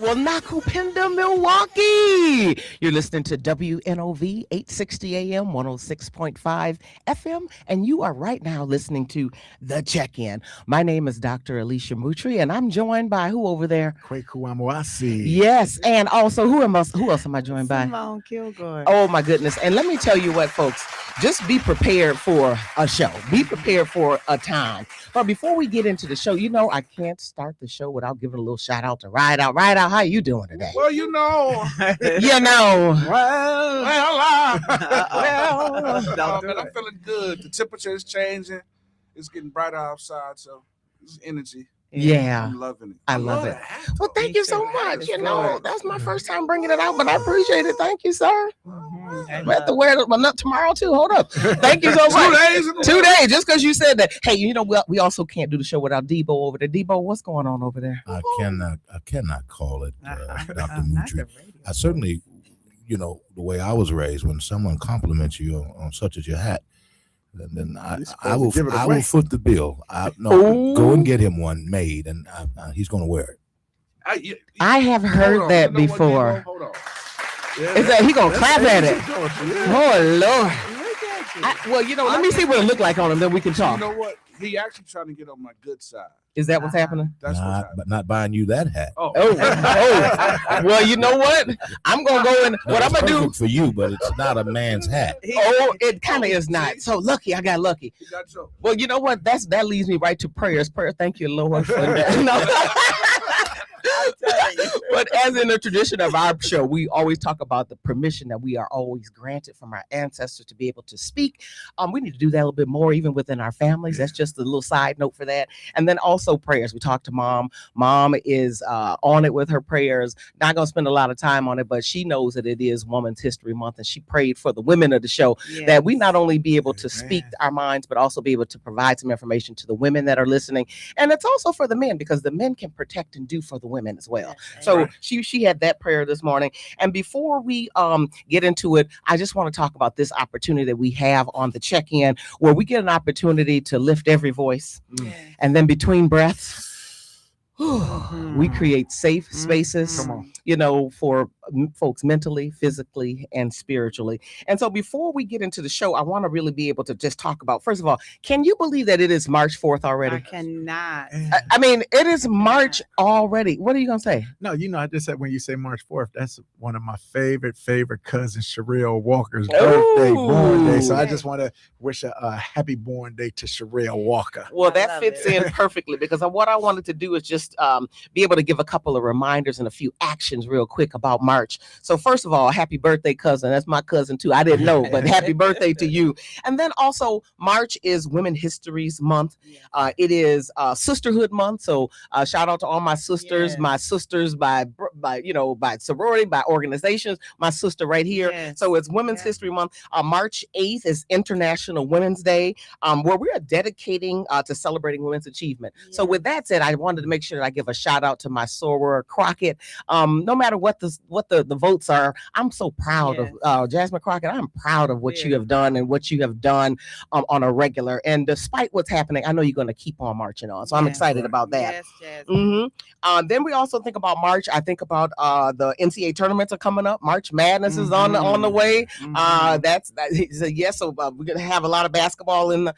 Well, Nakupenda, Milwaukee. You're listening to WNOV 860 AM, 106.5 FM, and you are right now listening to The Check-In. My name is Dr. Alisia Moutry, and I'm joined by who over there? Kweku Dr.Alisia. Yes, and also who else am I joined by? Simmone, Kilgore. Oh my goodness. And let me tell you what, folks, just be prepared for a show. Be prepared for a time. But before we get into the show, you know, I can't start the show without giving a little shout out to Ride Out. Ride Out, how you doing today? Well, you know. I'm feeling good. The temperature is changing. It's getting brighter outside, so it's energy. Yeah. I'm loving it. I love it. Well, thank you so much. You know, that's my first time bringing it out, but I appreciate it. Thank you, sir. I have to wear it up tomorrow too. Hold up. Thank you so much. 2 days. Just because you said that. Hey, you know, we also can't do the show without Debo over there. Debo, what's going on over there? I cannot call it Dr. Moutry. I certainly, you know, the way I was raised, when someone compliments you on such as your hat, then I will foot the bill. Go and get him one made, and he's going to wear it. I have heard that before. Hold on. Is that he gonna clap at it? Oh Lord! Well, you know, let me see what it look like on him, then we can talk. You know what? He actually trying to get on my good side. Is that what's happening? That's what's happening. But not buying you that hat. Oh. Well, you know what? I'm gonna go in. What I'm gonna do for you, but it's not a man's hat. It kind of is not. So lucky, I got lucky. Well, you know what? That leads me right to prayers. Prayer, thank you, Lord, for that. No. But as in the tradition of our show, we always talk about the permission that we are always granted from our ancestors to be able to speak. We need to do that a little bit more, even within our families. That's just a little side note for that. And then also prayers. We talk to mom. Mom is on it with her prayers. Not going to spend a lot of time on it, but she knows that it is Women's History Month, and she prayed for the women of the show that we not only be able to speak our minds, but also be able to provide some information to the women that are listening. And it's also for the men, because the men can protect and do for the women as well. So she had that prayer this morning. And before we get into it, I just want to talk about this opportunity that we have on the check-in, where we get an opportunity to lift every voice. And then between breaths, we create safe spaces, you know, for folks mentally, physically, and spiritually. And so before we get into the show, I want to really be able to just talk about, first of all, can you believe that it is March 4th already? I cannot. I mean, it is March already. What are you going to say? No, you know, I just said when you say March 4th, that's one of my favorite cousins, Sherelle Walker's birthday, born day. So I just want to wish a happy born day to Sherelle Walker. Well, that fits in perfectly, because what I wanted to do is just be able to give a couple of reminders and a few actions real quick about March. So first of all, happy birthday, cousin. That's my cousin too. I didn't know, but happy birthday to you. And then also March is Women's History Month. It is Sisterhood Month. So shout out to all my sisters, my sisters by sorority, by organizations, my sister right here. So it's Women's History Month. March 8th is International Women's Day, where we are dedicating to celebrating women's achievement. So with that said, I wanted to make sure that I give a shout out to my soror Crockett. No matter what the votes are, I'm so proud of Jasmine Crockett. I'm proud of what you have done and what you have done on a regular. And despite what's happening, I know you're going to keep on marching on. So I'm excited about that. Then we also think about March. I think about the NCAA tournaments are coming up. March Madness is on the way. So we're going to have a lot of basketball on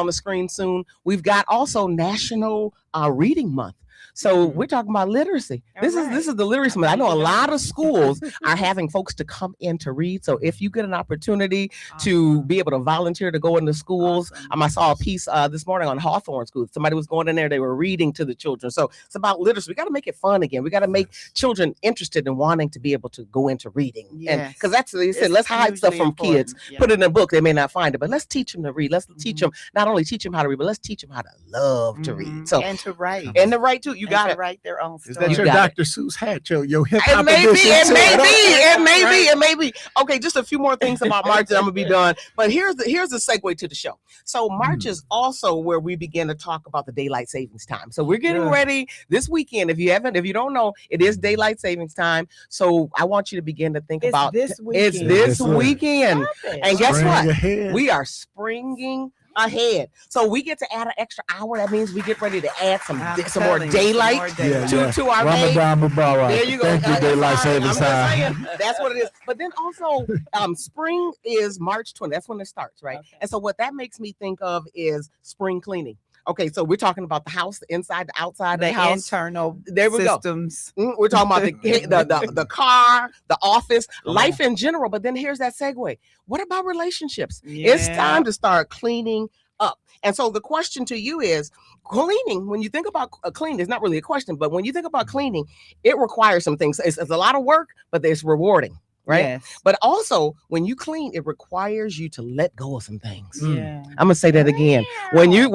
the screen soon. We've got also National Reading Month. So we're talking about literacy. This is the literacy month. I know a lot of schools are having folks to come in to read. So if you get an opportunity to be able to volunteer to go into schools, I saw a piece this morning on Hawthorne School. Somebody was going in there, they were reading to the children. So it's about literacy. We got to make it fun again. We got to make children interested in wanting to be able to go into reading. And because that's what they said, let's hide stuff from kids, put it in a book, they may not find it, but let's teach them to read. Let's teach them, not only teach them how to read, but let's teach them how to love to read. So and to write. And to write too. You got to write their own story. Is that your Dr. Seuss hat, your hip hop? It may be. Okay, just a few more things about March and I'm gonna be done. But here's the segue to the show. So March is also where we begin to talk about the daylight savings time. So we're getting ready this weekend. If you don't know, it is daylight savings time. So I want you to begin to think about this weekend. It's this weekend. And guess what? Ahead. We are springing ahead. So we get to add an extra hour. That means we get ready to add some more daylight to our day. There you go. Thank you, daylight savings I'm just time. saying, that's what it is. But then also, spring is March 20th. That's when it starts, right? Okay. And so what that makes me think of is spring cleaning. Okay, so we're talking about the house, the inside, the outside of the house, internal systems. We're talking about the car, the office, life in general. But then here's that segue. What about relationships? Yeah. It's time to start cleaning up. And so the question to you is, cleaning, when you think about cleaning, it's not really a question, but when you think about cleaning, it requires some things. It's a lot of work, but it's rewarding. Right. Yes. But also when you clean, it requires you to let go of some things. Yeah. I'm gonna say that again. When you're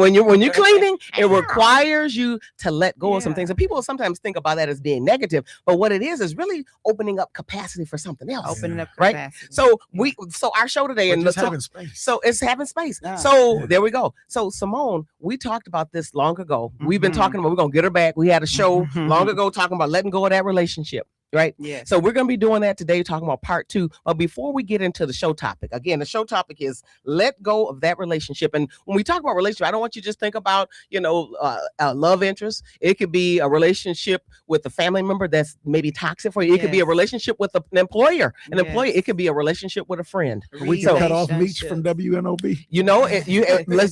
cleaning, it requires you to let go of some things. And people sometimes think about that as being negative, but what it is really opening up capacity for something else. Opening up capacity. Right. So our show today and having space. So it's having space. There we go. So Simmone, we talked about this long ago. We've been talking about, we're gonna get her back. We had a show long ago talking about letting go of that relationship. Right. Yeah. So we're going to be doing that today, talking about part 2. But before we get into the show topic, again, the show topic is let go of that relationship. And when we talk about relationship, I don't want you to just think about, a love interest. It could be a relationship with a family member that's maybe toxic for you. It could be a relationship with an employer. It could be a relationship with a friend. We can cut off Meech from WNOB.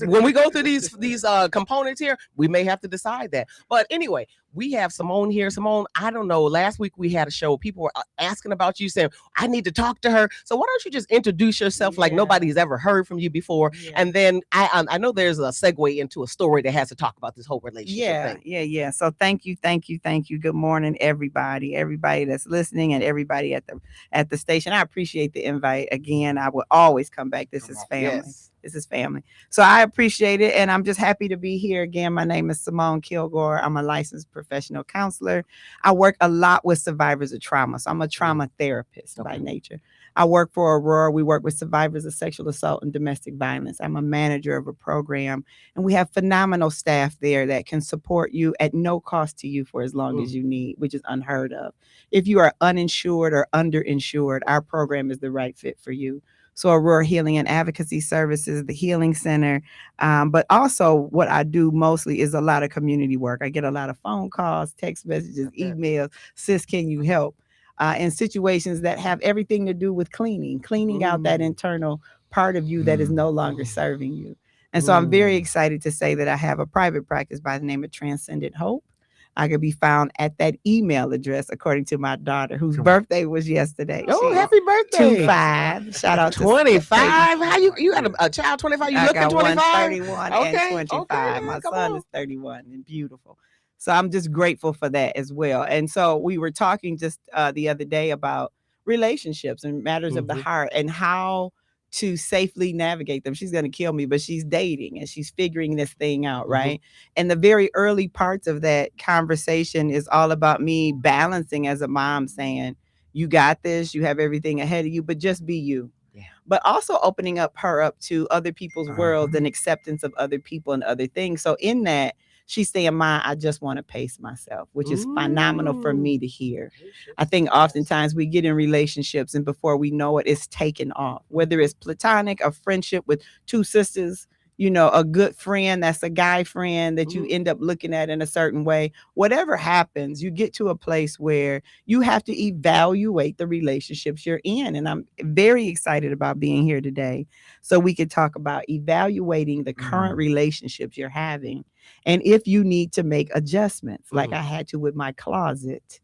When we go through these components here, we may have to decide that. But anyway, we have Simmone here. Simmone, I don't know. Last week we had a show. People were asking about you, saying, I need to talk to her. So why don't you just introduce yourself like nobody's ever heard from you before? Yeah. And then I know there's a segue into a story that has to talk about this whole relationship thing. Yeah. So thank you. Good morning, everybody that's listening and everybody at the station. I appreciate the invite. Again, I will always come back. This is family. Yes. This is family. So I appreciate it. And I'm just happy to be here again. My name is Simmone Kilgore. I'm a licensed professional counselor. I work a lot with survivors of trauma. So I'm a trauma therapist by nature. I work for Aurora. We work with survivors of sexual assault and domestic violence. I'm a manager of a program, and we have phenomenal staff there that can support you at no cost to you for as long as you need, which is unheard of. If you are uninsured or underinsured, our program is the right fit for you. So Aurora Healing and Advocacy Services, the Healing Center. But also what I do mostly is a lot of community work. I get a lot of phone calls, text messages, emails. Sis, can you help? In situations that have everything to do with cleaning out that internal part of you that is no longer serving you. And so I'm very excited to say that I have a private practice by the name of Transcendent Hope. I could be found at that email address, according to my daughter, whose birthday was yesterday. Oh, happy birthday. 25. Shout out to 25. How you got a child 25? You looking 25? 31 and 25. Okay, my son is 31 and beautiful. So I'm just grateful for that as well. And so we were talking just the other day about relationships and matters of the heart and how to safely navigate them. She's going to kill me, but she's dating and she's figuring this thing out, right? And the very early parts of that conversation is all about me balancing as a mom, saying, you got this, you have everything ahead of you, but just be you. Yeah. But also opening her up to other people's worlds and acceptance of other people and other things. So in that, she's saying, Ma, I just want to pace myself, which is phenomenal for me to hear. I think oftentimes we get in relationships and before we know it, it's taken off. Whether it's platonic, a friendship with two sisters, a good friend that's a guy friend that you end up looking at in a certain way. Whatever happens, you get to a place where you have to evaluate the relationships you're in. And I'm very excited about being here today so we could talk about evaluating the current relationships you're having. And if you need to make adjustments, like I had to with my closet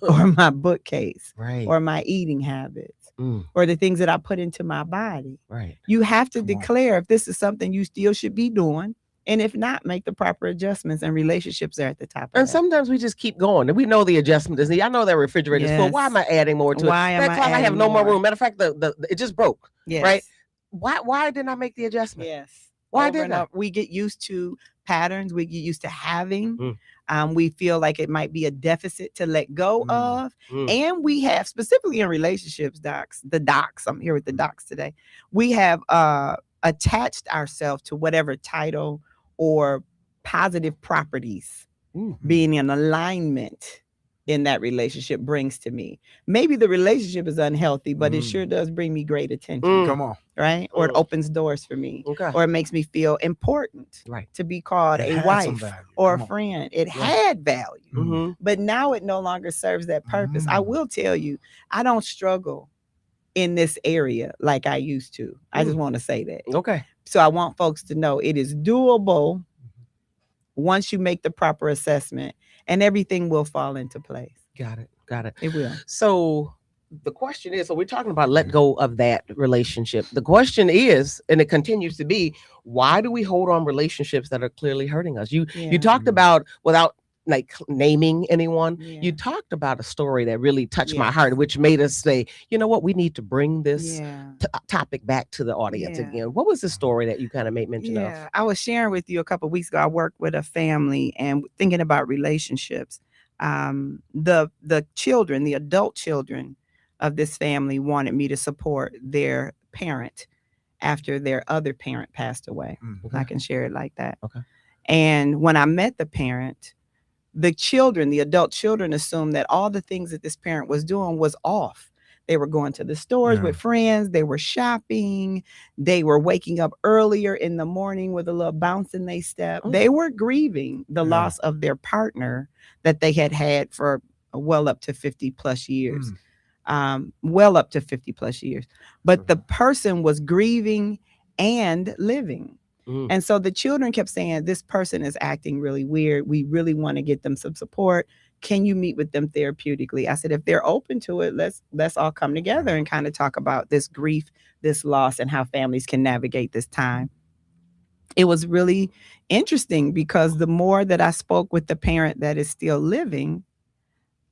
or my bookcase or my eating habits or the things that I put into my body, you have to declare if this is something you still should be doing. And if not, make the proper adjustments, and relationships are at the top of And that. Sometimes we just keep going. And we know the adjustment is needed. I know that refrigerator is full. Why am I adding more to it? That closet, I have no more room. Matter of fact, it just broke. Right? Why didn't I make the adjustment? Yes. Why didn't I? We get used to patterns. We get used to having. We feel like it might be a deficit to let go of. And we have, specifically in relationships, I'm here with the docs today. We have attached ourselves to whatever title or positive properties, being in alignment in that relationship brings to me. Maybe the relationship is unhealthy, but it sure does bring me great attention. Come on. Right? Or it opens doors for me. Okay. Or it makes me feel important. Right. To be called It a had wife some value. or a Come on. friend. It had value. But now it no longer serves that purpose. I will tell you, I don't struggle in this area like I used to. I just want to say that. Okay. So I want folks to know it is doable once you make the proper assessment, and everything will fall into place. Got it. Got it. It will. So the question is, so we're talking about let go of that relationship. The question is, and it continues to be, why do we hold on relationships that are clearly hurting us? You talked about, without like naming anyone, you talked about a story that really touched my heart, which made us say, you know what, we need to bring this topic back to the audience again. What was the story that you kind of made mention of? I was sharing with you a couple of weeks ago. I worked with a family and thinking about relationships. The children, the adult children of this family wanted me to support their parent after their other parent passed away. I can share it like that. Okay. And when I met the parent, the children, the adult children, assumed that all the things that this parent was doing was off. They were going to the stores with friends. They were shopping. They were waking up earlier in the morning with a little bounce in their step. They were grieving the loss of their partner that they had for well up to 50 plus years. But the person was grieving and living. And so the children kept saying, this person is acting really weird. We really want to get them some support. Can you meet with them therapeutically? I said, if they're open to it, let's all come together and kind of talk about this grief, this loss, and how families can navigate this time. It was really interesting because the more that I spoke with the parent that is still living,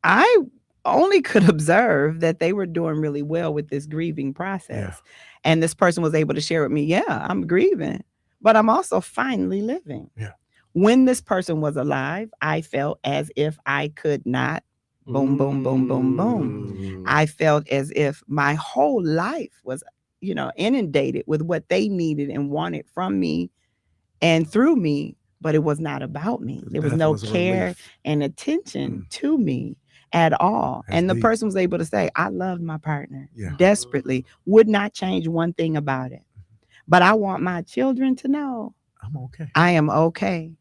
I only could observe that they were doing really well with this grieving process. And this person was able to share with me, I'm grieving, but I'm also finally living. When this person was alive, I felt as if I could not, boom, boom, boom, boom, boom. I felt as if my whole life was, inundated with what they needed and wanted from me and through me, but it was not about me. There was no care and attention to me at all. And the person was able to say, I loved my partner desperately, would not change one thing about it. But I want my children to know I am okay.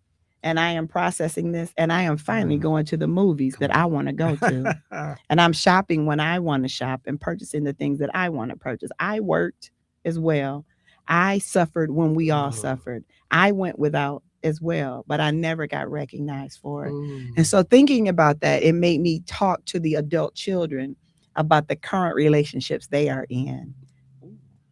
And I am processing this. And I am finally going to the movies that I want to go to. And I'm shopping when I want to shop and purchasing the things that I want to purchase. I worked as well. I suffered when we all suffered. I went without as well, but I never got recognized for it. And so thinking about that, it made me talk to the adult children about the current relationships they are in.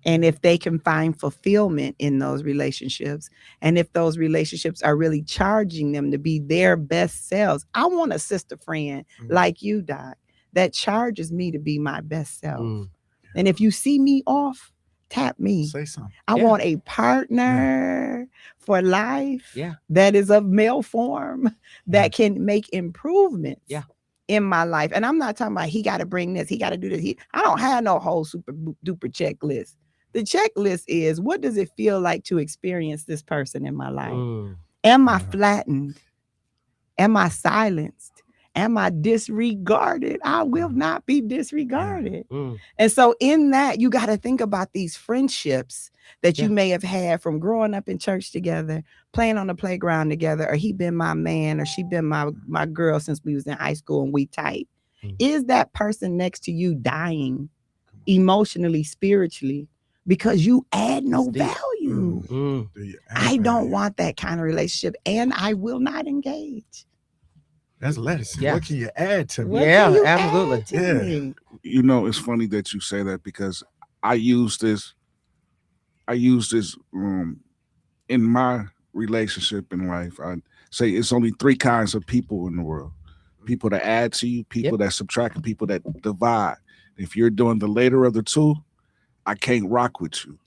And if they can find fulfillment in those relationships, and if those relationships are really charging them to be their best selves. I want a sister friend like you, Doc, that charges me to be my best self. And if you see me off, tap me. Say something. I want a partner for life that is of male form that can make improvements in my life. And I'm not talking about he got to bring this, he got to do this. I don't have no whole super duper checklist. The checklist is, what does it feel like to experience this person in my life? Am I flattened? Am I silenced? Am I disregarded? I will not be disregarded. And so in that, you got to think about these friendships that you may have had from growing up in church together, playing on the playground together, or he been my man, or she been my girl since we was in high school and we tight. Is that person next to you dying emotionally, spiritually, because you add no value? I don't want that kind of relationship, and I will not engage. That's lettuce. What can you add to me? Absolutely. You know, it's funny that you say that because I use this in my relationship in life. I say it's only three kinds of people in the world: people that add to you, people that subtract, and people that divide. If you're doing the later of the two, I can't rock with you.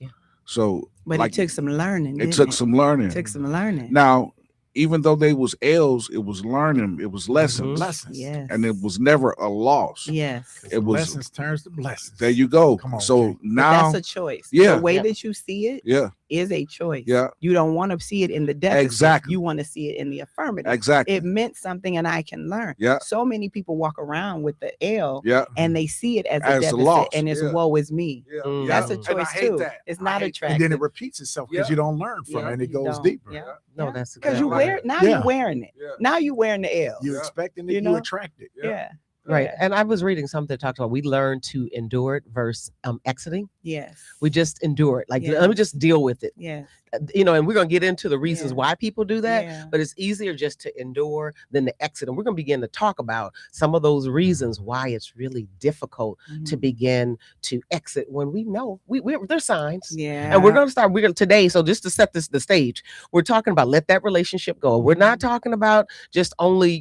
So, but it took some learning. It took some learning. Now, even though they was L's, it was learning. It was lessons. And it was never a loss. It was lessons turns to blessings. There you go. Come on, so now but that's a choice. The way that you see it. is a choice. Yeah. You don't want to see it in the deficit. Exactly. You want to see it in the affirmative. Exactly. It meant something and I can learn. Yeah. So many people walk around with the L Yeah. and they see it as a As a deficit loss. and it's Yeah. woe is me. Yeah. Mm. That's a And choice I hate too. that. It's I not hate that. attractive. And then it repeats itself because Yeah. you don't learn from Yeah. it and it You goes don't. deeper. Yeah. No, Yeah. that's Because you exactly wear right. it now. Yeah. You're wearing it. Yeah. Now you're wearing the L. You Yeah. expecting it, You you know? attract it. Yeah. Right. Yeah. And I was reading something that talked about we learn to endure it versus exiting. Yes. We just endure it. Like, Yeah. let me just deal with it. Yes. You know, and we're going to get into the reasons Yeah. why people do that, Yeah. but it's easier just to endure than to exit. And we're going to begin to talk about some of those reasons why it's really difficult to Mhm. begin to exit when we know there's signs. Yeah. And we're going to today. So just to set the stage, we're talking about let that relationship go. We're not talking about just only,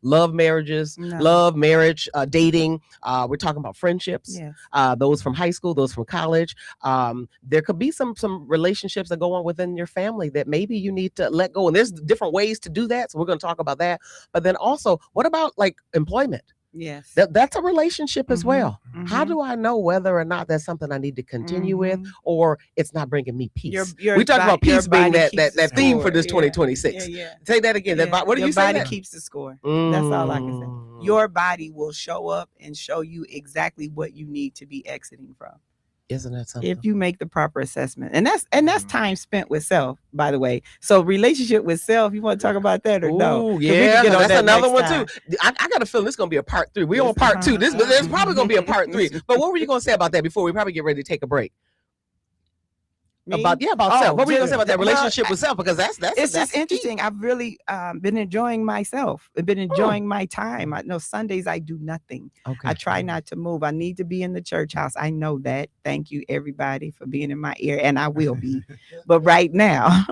love marriages, No. marriage, dating. We're talking about friendships, Yes. those from high school, those from college. There could be some relationships that go on within your family that maybe you need to let go. And there's different ways to do that. So we're going to talk about that. But then also, what about like employment? Yes. That's a relationship as well. How Mhm. do I know whether or not that's something I need to continue with, or it's not bringing me peace? We talked about peace being that theme for this 2026. Yeah. Say that again. Yeah. What do Your you say? body That? keeps the score. That's all I can say. Your body will show up and show you exactly what you need to be exiting from. Isn't that something? If you make the proper assessment, and that's time spent with self, by the way. So relationship with self, you want to talk about that or no? Ooh, yeah, that's another one time. too. I got a feeling this is gonna be a part 3. We're on part 2. There's probably gonna be a part 3. But what were you gonna say about that before we probably get ready to take a break? Me? About self. What were you gonna say about that Well, relationship with self? Because that's it's just interesting. I've really been enjoying myself. I've been enjoying my time. I know Sundays I do nothing. Okay. I try not to move. I need to be in the church house. I know that. Thank you everybody for being in my ear, and I will be. But right now,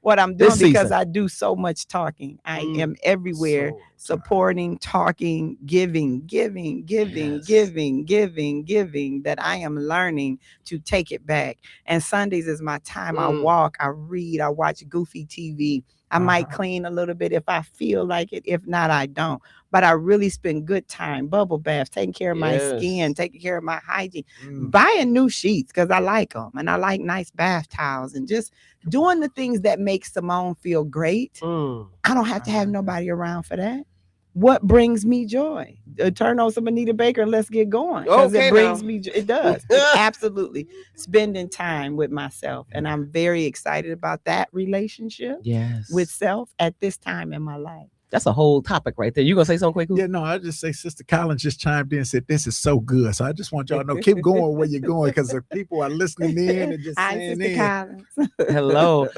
what I'm doing, because I do so much talking. I am everywhere, supporting, talking, giving, that I am learning to take it back. And Sundays is my time. I walk, I read, I watch goofy TV. I might clean a little bit if I feel like it. If not, I don't. But I really spend good time, bubble baths, taking care of my skin, taking care of my hygiene, buying new sheets because I like them. And I like nice bath towels and just doing the things that make Simmone feel great. I don't have to have nobody around for that. What brings me joy? Turn on some Anita Baker and let's get going. Because it brings me joy. It does. Absolutely. Spending time with myself. And I'm very excited about that relationship with self at this time in my life. That's a whole topic right there. You gonna say something, Kweku? Yeah, no, I just say Sister Collins just chimed in and said, this is so good. So I just want y'all to know, keep going where you're going because the people are listening in and just saying Sister Collins. Hello.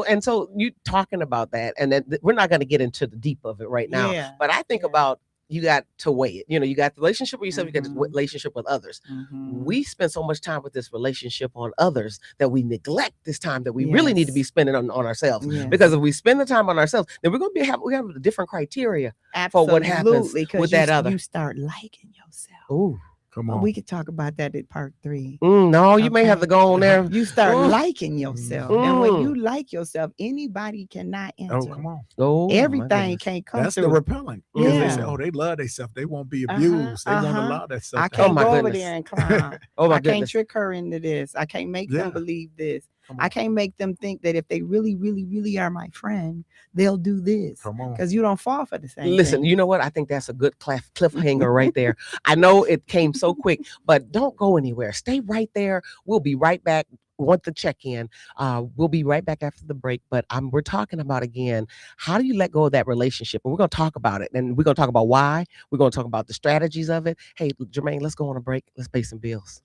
And so you talking about that, and then we're not going to get into the deep of it right now. But I think about you got to weigh it. You got the relationship with yourself, you got the relationship with others. We spend so much time with this relationship on others that we neglect this time that we really need to be spending on ourselves. Because if we spend the time on ourselves, then we're going to we have a different criteria for what happens with that other. You start liking yourself. Ooh. Come on. We could talk about that at part 3. No, you may have to go on there. You start liking yourself. And when you like yourself, anybody cannot enter. Oh, come on. Oh, everything can't come That's through. the repellent. Because they say, oh, they love themselves. They won't be abused. They won't allow that stuff. I can't go over there and clown. I can't trick her into this. I can't make them believe this. I can't make them think that if they really, really, really are my friend, they'll do this. Come on. Because you don't fall for the same Listen, thing. you know what? I think that's a good cliffhanger right there. I know it came so quick, but don't go anywhere. Stay right there. We'll be right back. Want the check-in. We'll be right back after the break. But we're talking about, again, how do you let go of that relationship? And we're going to talk about it. And we're going to talk about why. We're going to talk about the strategies of it. Hey, Jermaine, let's go on a break. Let's pay some bills.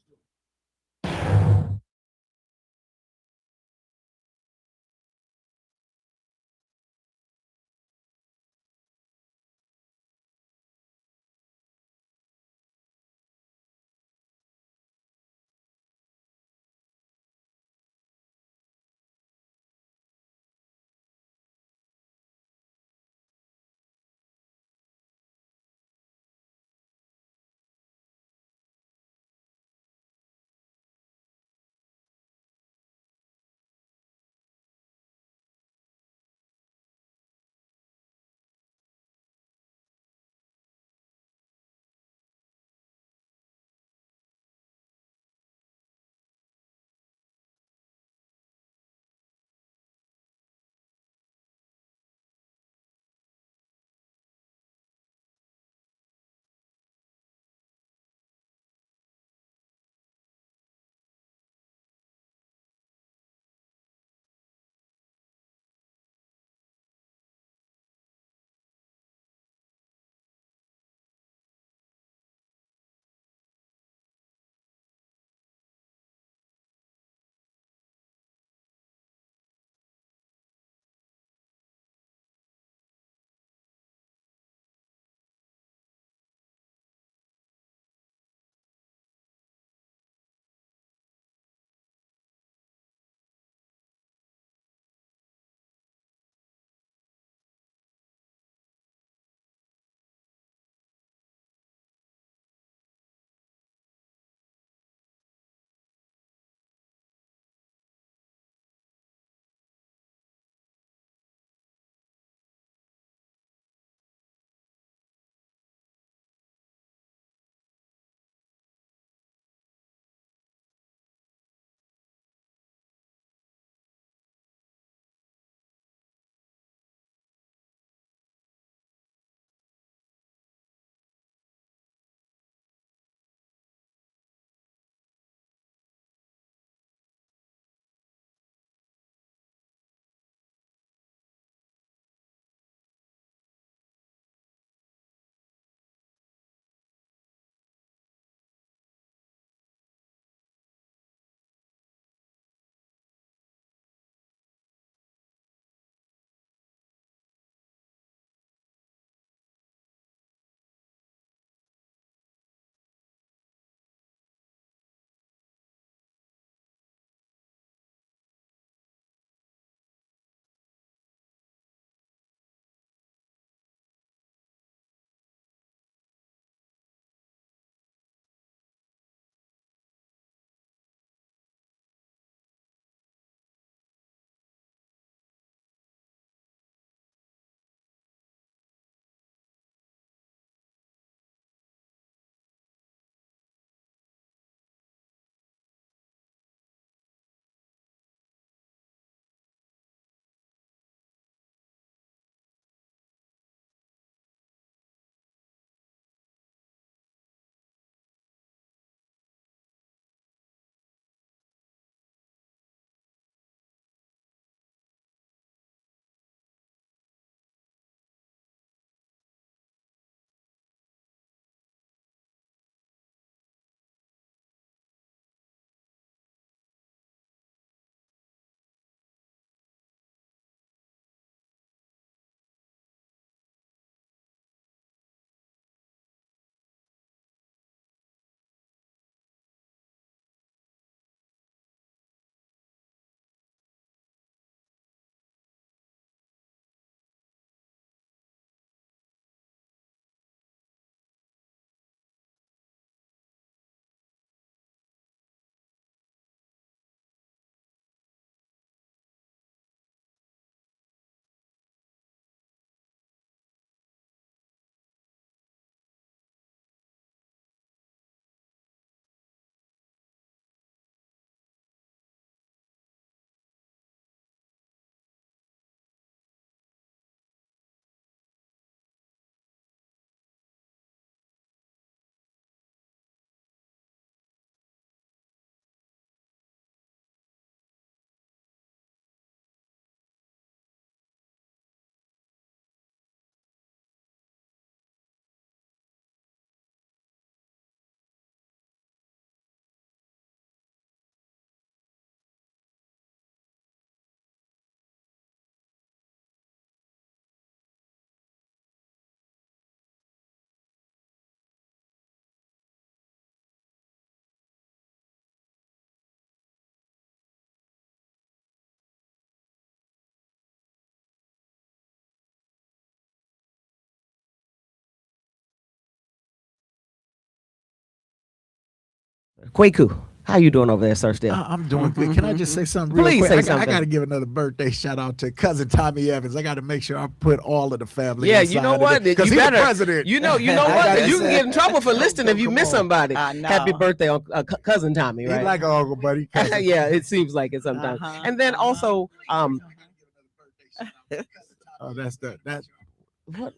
Kweku, how you doing over there, sir? Still, I'm doing good. Can I just say something real Please quick? say I something. got to give another birthday shout out to cousin Tommy Evans. I got to make sure I put all of the family. Yeah, you know what? Because he's the president. You know what? You can get in trouble for listening if you miss somebody. Happy birthday on cousin Tommy, right? He like an uncle, buddy. Yeah, it seems like it sometimes. And then also,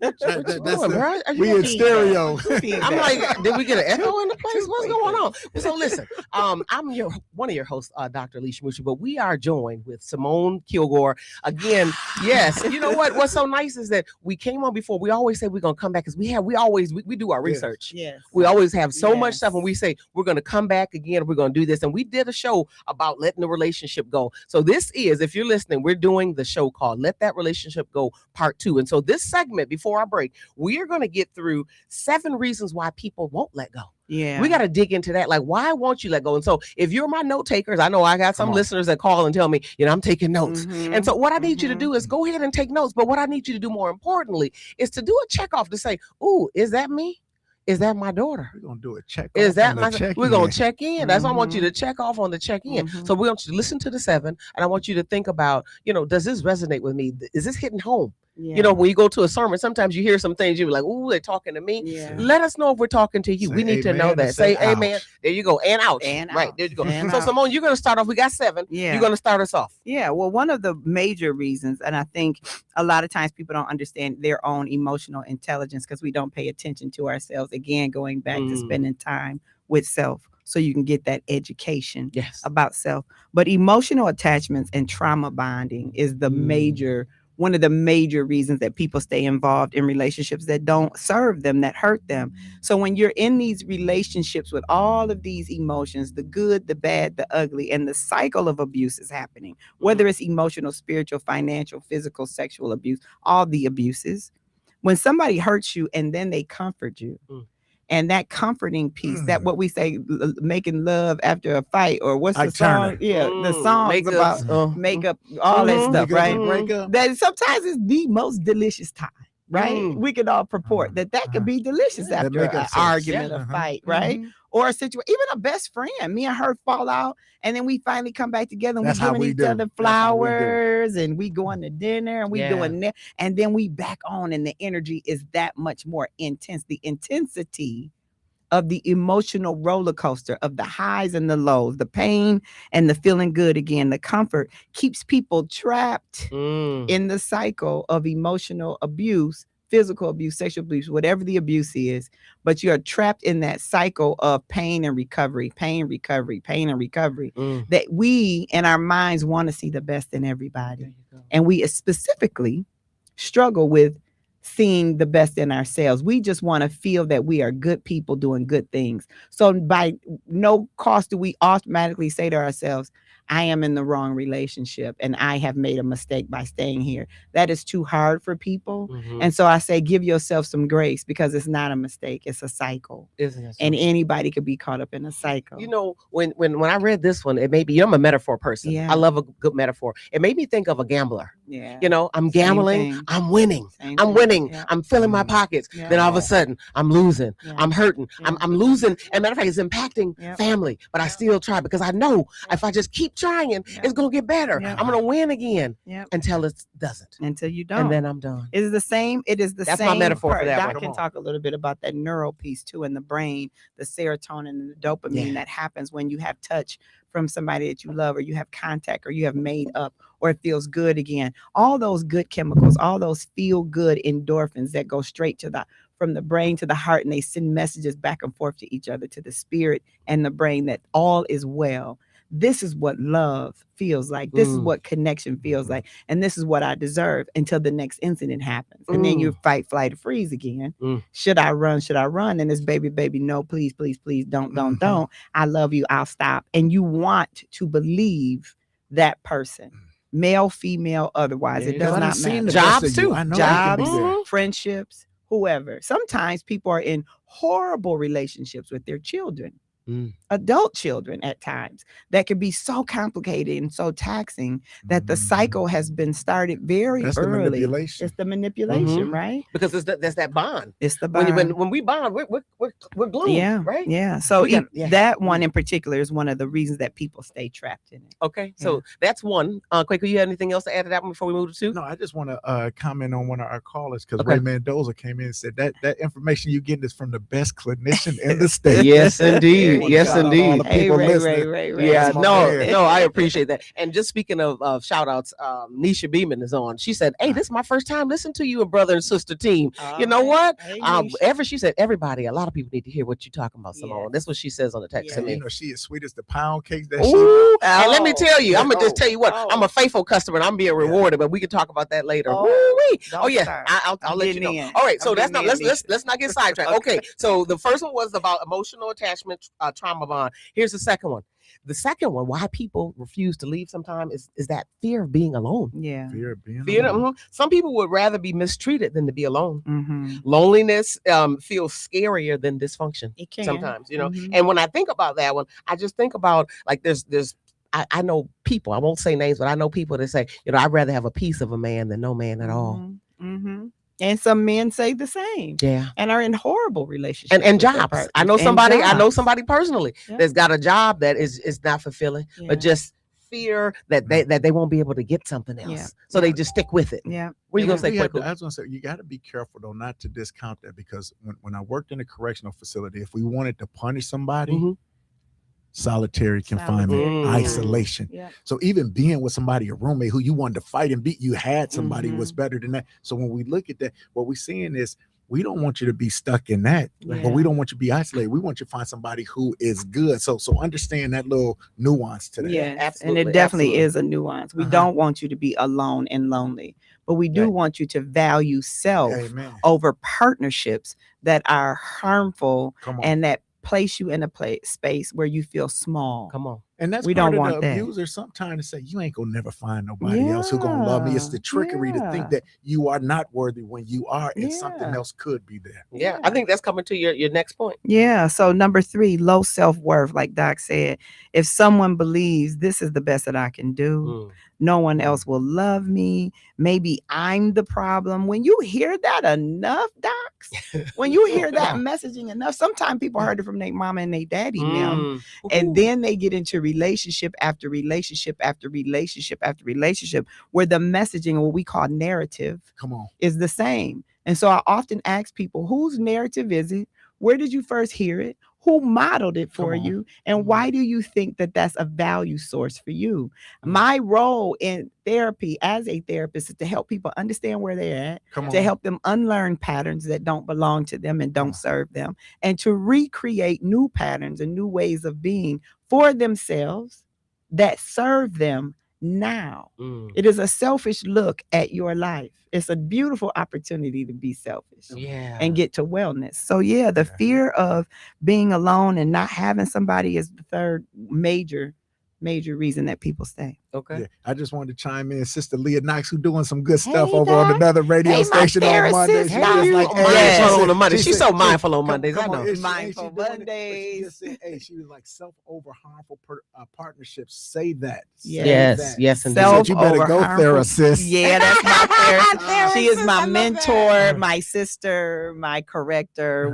that's what you doing, bro? We in stereo. I'm like, did we get an echo in the place? What's going on? So listen, I'm one of your hosts, Dr. Alisia Moutry, but we are joined with Simmone Kilgore again. Yes, you know what? What's so nice is that we came on before. We always say we're gonna come back because we do our research. Yes. We always have so much stuff, and we say we're gonna come back again. We're gonna do this, and we did a show about letting the relationship go. So this is, if you're listening, we're doing the show called "Let That Relationship Go" Part 2. And so this segment, before our break, we are going to get through 7 reasons why people won't let go. Yeah. We got to dig into that. Like, why won't you let go? And so if you're my note takers, I know I got some listeners that call and tell me, I'm taking notes. And so what I need you to do is go ahead and take notes. But what I need you to do more importantly is to do a check off to say, ooh, is that me? Is that my daughter? We're gonna do a check. Is that my? We're gonna check in. That's what I want you to check off on the check in. So we want you to listen to the 7, and I want you to think about, does this resonate with me? Is this hitting home? Yeah. When you go to a sermon, sometimes you hear some things you're like, ooh, they're talking to me. Yeah. Let us know if we're talking to you. Say we need to know that. Say amen. There you go. And ouch. And right. ouch. There you go. And so ouch. Simmone, you're gonna start off. We got 7. Yeah. You're gonna start us off. Yeah. Well, one of the major reasons, and I think a lot of times people don't understand their own emotional intelligence because we don't pay attention to ourselves. Again, going back to spending time with self, so you can get that education about self. But emotional attachments and trauma bonding is one of the major reasons that people stay involved in relationships that don't serve them, that hurt them. So when you're in these relationships with all of these emotions, the good, the bad, the ugly, and the cycle of abuse is happening, whether it's emotional, spiritual, financial, physical, sexual abuse, all the abuses. When somebody hurts you and then they comfort you, and that comforting piece, that what we say, making love after a fight, or what's the song? Yeah, the songs about makeup, all that stuff, right? That sometimes is the most delicious time, right? We can all purport that could be delicious after an argument, a fight, right? Or a situation, even a best friend. Me and her fall out, and then we finally come back together, and we're giving each other flowers, and we going to dinner, and we doing that, and then we back on, and the energy is that much more intense. The intensity of the emotional roller coaster of the highs and the lows, the pain and the feeling good again, the comfort keeps people trapped in the cycle of emotional abuse, physical abuse, sexual abuse, whatever the abuse is, but you are trapped in that cycle of pain and recovery, that we in our minds want to see the best in everybody. And we specifically struggle with seeing the best in ourselves. We just want to feel that we are good people doing good things. So by no cost do we automatically say to ourselves, I am in the wrong relationship and I have made a mistake by staying here. That is too hard for people. And so I say, give yourself some grace, because it's not a mistake. It's a cycle. Isn't it? And anybody could be caught up in a cycle. When I read this one, it made me, I'm a metaphor person. I love a good metaphor. It made me think of a gambler. I'm gambling. I'm winning. I'm winning. I'm filling my pockets. Then all of a sudden I'm losing. I'm hurting. I'm losing. And matter of fact, it's impacting family, but I still try because I know if I just keep trying, it's gonna get better. I'm gonna win again until it doesn't. Until you don't. And then I'm done. It is the same. That's my metaphor for that. Doc can talk a little bit about that neural piece too in the brain, the serotonin and the dopamine that happens when you have touch from somebody that you love, or you have contact, or you have made up, or it feels good again. All those good chemicals, all those feel good endorphins that go straight from the brain to the heart, and they send messages back and forth to each other, to the spirit and the brain, that all is well. This is what love feels like. This is what connection feels like. And this is what I deserve until the next incident happens. And then you fight, flight, or freeze again. Should I run? Should I run? And it's baby, no, please, don't. I love you. I'll stop. And you want to believe that person. Male, female, otherwise. It does not matter. Jobs too. Jobs, friendships, whoever. Sometimes people are in horrible relationships with their children. adult children at times that can be so complicated and so taxing that the cycle has been started very That's early. the manipulation. It's the manipulation, right? Because that's that bond. It's the bond. When we bond, we're glued, yeah, right? Yeah. So Yeah. that one in particular is one of the reasons that people stay trapped in it. Okay, so that's one. Kweku, you have anything else to add to that one before we move to two? No, I just want to comment on one of our callers because Ray Mendoza came in and said that information you getting is from the best clinician in the state. Yes, indeed. Yes, indeed. Hey, Ray. Yeah, no, I appreciate that. And just speaking of shout outs, Nisha Beeman is on. She said, "Hey, this is my first time listening to you and brother and sister team. You know what? She said, everybody, a lot of people need to hear what you're talking about, Simmone. That's what she says on the text to me. You know, she is sweet as the pound cake that Ooh, and let me tell you, I'm gonna just tell you what, I'm a faithful customer and I'm being rewarded, but we can talk about that later. I'll let you know. All right, so that's not let's not get sidetracked. Okay, so the first one was about emotional attachment trauma bond. Here's the second one. The second one, why people refuse to leave sometimes is that fear of being alone. Yeah. Fear of being alone. Some people would rather be mistreated than to be alone. Mm-hmm. Loneliness feels scarier than dysfunction. It can. Sometimes, you know. Mm-hmm. And when I think about that one, I just think about like I know people, I won't say names, but I know people that say, you know, I'd rather have a piece of a man than no man at all. Mm-hmm. And some men say the same. Yeah. And are in horrible relationships. And jobs. I know somebody personally that's got a job that is not fulfilling, but just fear that they won't be able to get something else. Yeah. So they just stick with it. Yeah. What are you gonna say, Kweku? I was gonna say you gotta be careful though, not to discount that, because when I worked in a correctional facility, if we wanted to punish somebody, solitary confinement, isolation. Yeah. So even being with somebody, a roommate who you wanted to fight and beat, you had somebody was better than that. So when we look at that, what we're seeing is we don't want you to be stuck in that, but we don't want you to be isolated. We want you to find somebody who is good. So understand that little nuance to that. Yeah, absolutely. And it definitely is a nuance. We don't want you to be alone and lonely, but we do want you to value self over partnerships that are harmful and that place you in a space where you feel small. Come on. And that's we part don't of want the that. abuser sometimes to say, you ain't gonna never find nobody else who gonna love me. It's the trickery to think that you are not worthy when you are, and something else could be there. Yeah, I think that's coming to your next point. Yeah. So number 3, low self-worth. Like Doc said, if someone believes this is the best that I can do, no one else will love me, maybe I'm the problem. When you hear that enough, docs, when you hear that messaging enough, sometimes people heard it from their mama and their daddy now, and then they get into relationship after relationship after relationship after relationship where the messaging, what we call narrative, is the same. And so I often ask people, whose narrative is it? Where did you first hear it? Who modeled it for you? And why do you think that that's a value source for you? My role in therapy as a therapist is to help people understand where they're at, to help them unlearn patterns that don't belong to them and don't serve them, and to recreate new patterns and new ways of being for themselves that serve them now. It is a selfish look at your life. It's a beautiful opportunity to be selfish and get to wellness. So the fear of being alone and not having somebody is the third major reason that people stay. Okay. Yeah, I just wanted to chime in. Sister Leah Knox, who doing some good stuff over on another radio station on Mondays. Mindful on Mondays. She's so mindful on Mondays. I know. Mindful Mondays. She was like, self-over harmful partnerships. Say that. Yes, indeed. So you better go there, sis. Yeah, that's my therapist. She is my mentor, my sister, my corrector.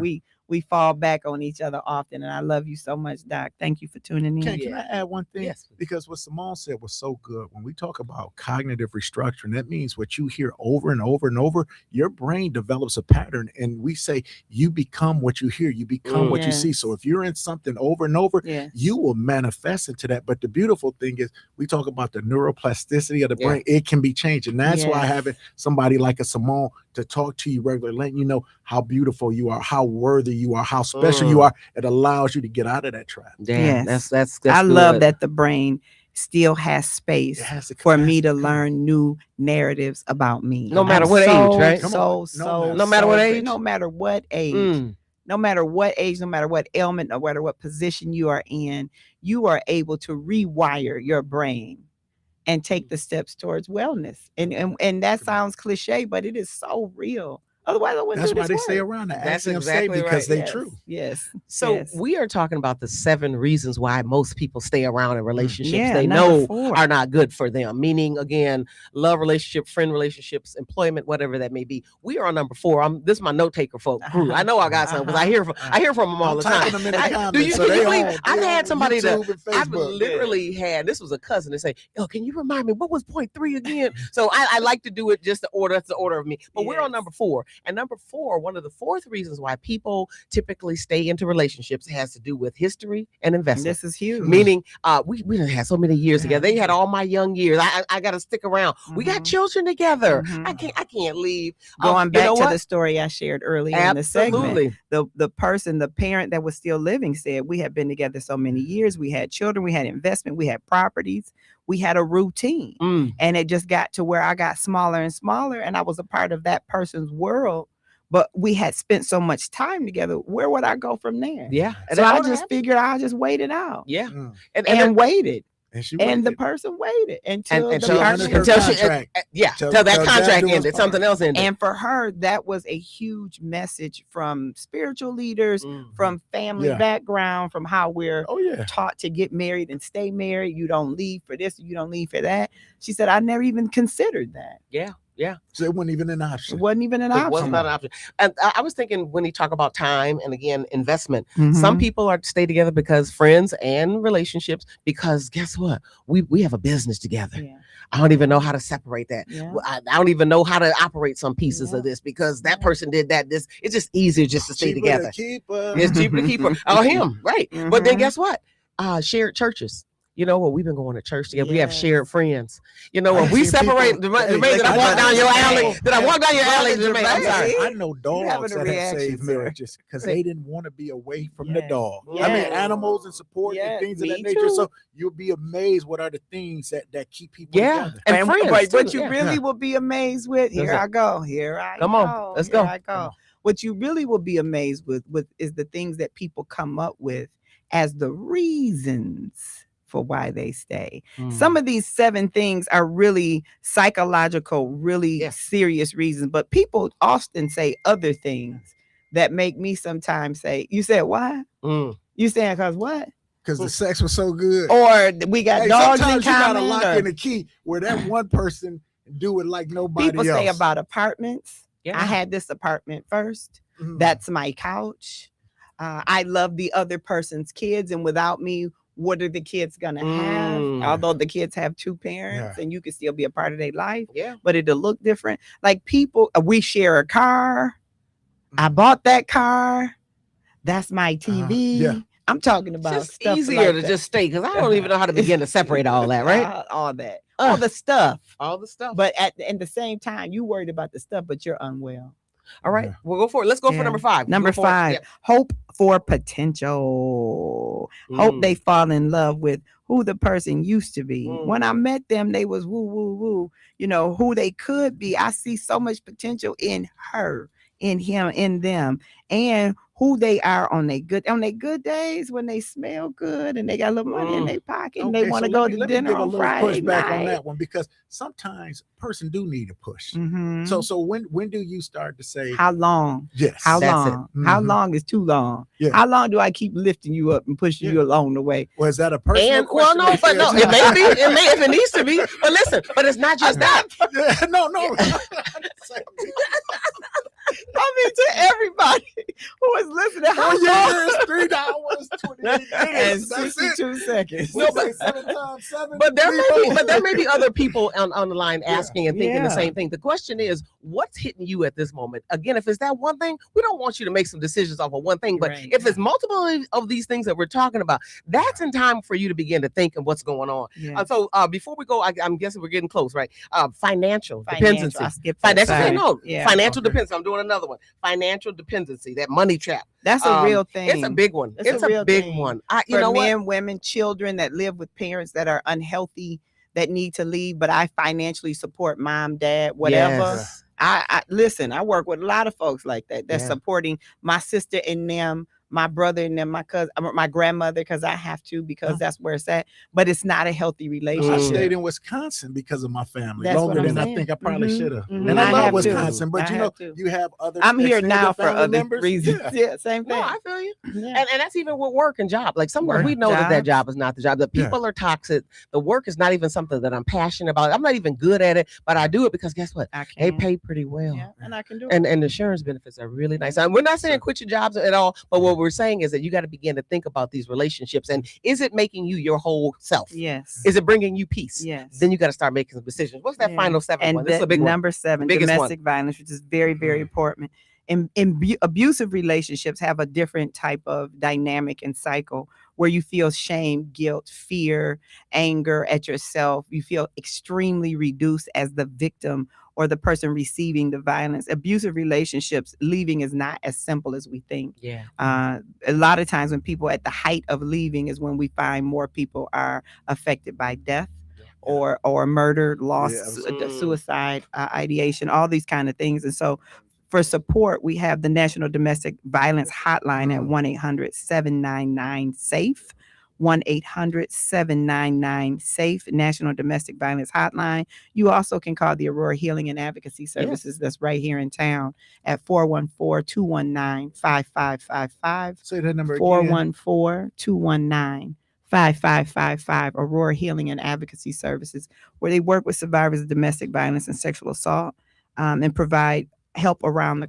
We fall back on each other often, and I love you so much, Doc. Thank you for tuning in. Can I add one thing? Yes. Because what Simmone said was so good. When we talk about cognitive restructuring, that means what you hear over and over and over, your brain develops a pattern, and we say you become what you hear, you become what you see. So if you're in something over and over, you will manifest into that. But the beautiful thing is we talk about the neuroplasticity of the brain. It can be changed, and that's why having somebody like a Simmone to talk to you regularly, letting you know how beautiful you are, how worthy you are, how special you are, it allows you to get out of that trap. That's I love that the brain still has space for me to learn new narratives about me. No matter what age, right? No matter what age. No matter what age. No matter what age, no matter what ailment, no matter what position you are in, you are able to rewire your brain and take the steps towards wellness. And that sounds cliche, but it is so real. Otherwise, I wouldn't That's do why this they stay work. around. That's exactly because right. they true. Yes. So yes. we are talking about the 7 reasons why most people stay around in relationships they number know 4. are not good for them. Meaning, again, love relationship, friend relationships, employment, whatever that may be. We are on number 4. This is my note taker folk crew. I know I got some because I hear from them all the time. Them in the comments, Do you so they believe? on- I've they had on somebody that YouTube and I've Facebook. literally had. This was a cousin to say, "Oh, can you remind me what was point 3 again?" So I like to do it just the order. That's the order of me. But we're on number 4, and number 4, one of the 4th reasons why people typically stay into relationships has to do with history and investment. This is huge. Meaning, we done had so many years together. They had all my young years. I got to stick around. We got children together. I can't leave. Going back to the story I shared earlier in the segment, the parent that was still living said, we have been together so many years. We had children, we had investment, we had properties, we had a routine. And it just got to where I got smaller and smaller, and I was a part of that person's world. But we had spent so much time together. Where would I go from there? Yeah. So I just figured I'll just wait it out. Yeah. And waited. And the person waited until until that contract ended, something else ended. And for her, that was a huge message from spiritual leaders, from family background, from how we're taught to get married and stay married. You don't leave for this, you don't leave for that. She said, I never even considered that. Yeah. So it wasn't even an option. It wasn't even an option. It was not an option. And I was thinking when you talk about time and again investment, some people are stay together because friends and relationships. Because guess what? We have a business together. Yeah. I don't even know how to separate that. Yeah. I don't even know how to operate some pieces of this because that person did that. It's just easier just to stay together. It's cheaper to keep her. Oh, him, right? But then guess what? Shared churches. You know what? We've been going to church together. We have shared friends. You know what? We separate. Did I walk down your alley? Did I walk down your alley? I'm sorry. I know dogs that have saved marriages because they didn't want to be away from the dog. I mean, animals and support and things of that nature. So you'll be amazed what are the things that keep people together. And friends. What you really will be amazed with, here I go. Come on, let's go. I go. What you really will be amazed with is the things that people come up with as the reasons for why they stay. Some of these 7 things are really psychological, really serious reasons, but people often say other things that make me sometimes say, you said why? You saying because what? Because the sex was so good. Or we got dogs in common. You gotta lock in the key where that one person do it like nobody people else. Say about apartments. I had this apartment first. That's my couch. I love the other person's kids, and without me, what are the kids gonna have? Although the kids have 2 parents and you can still be a part of their life, but it'll look different. Like people, we share a car. I bought that car. That's my TV. I'm talking about just stuff easier like to that. just stay because I don't even know how to begin to separate all that, right? All that, all the stuff. But at the same time, you worried about the stuff, but you're unwell. All right, we'll go for it. Let's go for number 5. Number 5, hope for potential. Hope they fall in love with who the person used to be. When I met them, they was woo, woo, woo. You know, who they could be. I see so much potential in her, in him, in them, and who they are on their good days when they smell good and they got a little money in their pocket and they want to go to dinner on Friday night. On that one because sometimes a person do need a push. So when do you start to say how long? Yes. How long? How long is too long? How long do I keep lifting you up and pushing you along the way? Well, is that a personal question? Well, no, but no, it may be. It may if it needs to be. But listen, but it's not just that. No. I mean, to everybody who is listening, how long? $3, 28 and 62 seconds. No, but 7 times 7. But there may be other people on the line asking and thinking the same thing. The question is, what's hitting you at this moment? Again, if it's that one thing, we don't want you to make some decisions off of one thing. But if it's multiple of these things that we're talking about, that's in time for you to begin to think of what's going on. So before we go, I'm guessing we're getting close, right? Financial dependency. Financial dependency. I'm doing another one. Financial dependency, that money trap. That's a real thing. It's a big one. It's a big one. For men, women, children that live with parents that are unhealthy, that need to leave, but I financially support mom, dad, whatever. Yes. I listen, I work with a lot of folks like that. That's supporting my sister and them my brother and then my cousin, my grandmother, because I have to, because that's where it's at. But it's not a healthy relationship. I stayed in Wisconsin because of my family That's longer what I'm than I saying. think I probably should have. Mhm. And I I love have to. Wisconsin, but I you know, have to. you have other. I'm here extended now for family other members. reasons. Yeah. Yeah, same thing. No, I feel you. Yeah. And that's even with work and job. Like somewhere Work, we know that jobs. job is not the job. The people are toxic. The work is not even something that I'm passionate about. I'm not even good at it, but I do it because guess what? They pay pretty well. Yeah, and I can do it. And insurance benefits are really nice. And we're not saying quit your jobs at all, but what we're saying is that you got to begin to think about these relationships. And is it making you your whole self? Yes. Is it bringing you peace? Yes. Then you got to start making some decisions. What's that final 7 and one? This is a big one. Number 7, domestic violence, which is very, very important. And abusive relationships have a different type of dynamic and cycle where you feel shame, guilt, fear, anger at yourself. You feel extremely reduced as the victim or the person receiving the violence. Abusive relationships, leaving is not as simple as we think. Yeah. A lot of times when people at the height of leaving is when we find more people are affected by death or murder, loss, suicide, ideation, all these kind of things. And so for support, we have the National Domestic Violence Hotline at 1-800-799-SAFE. 1-800-799-SAFE, National Domestic Violence Hotline. You also can call the Aurora Healing and Advocacy Services that's right here in town at 414-219-5555. Say that number 414-219-5555, Aurora Healing and Advocacy Services, where they work with survivors of domestic violence and sexual assault, and provide help around the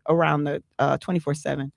24/7.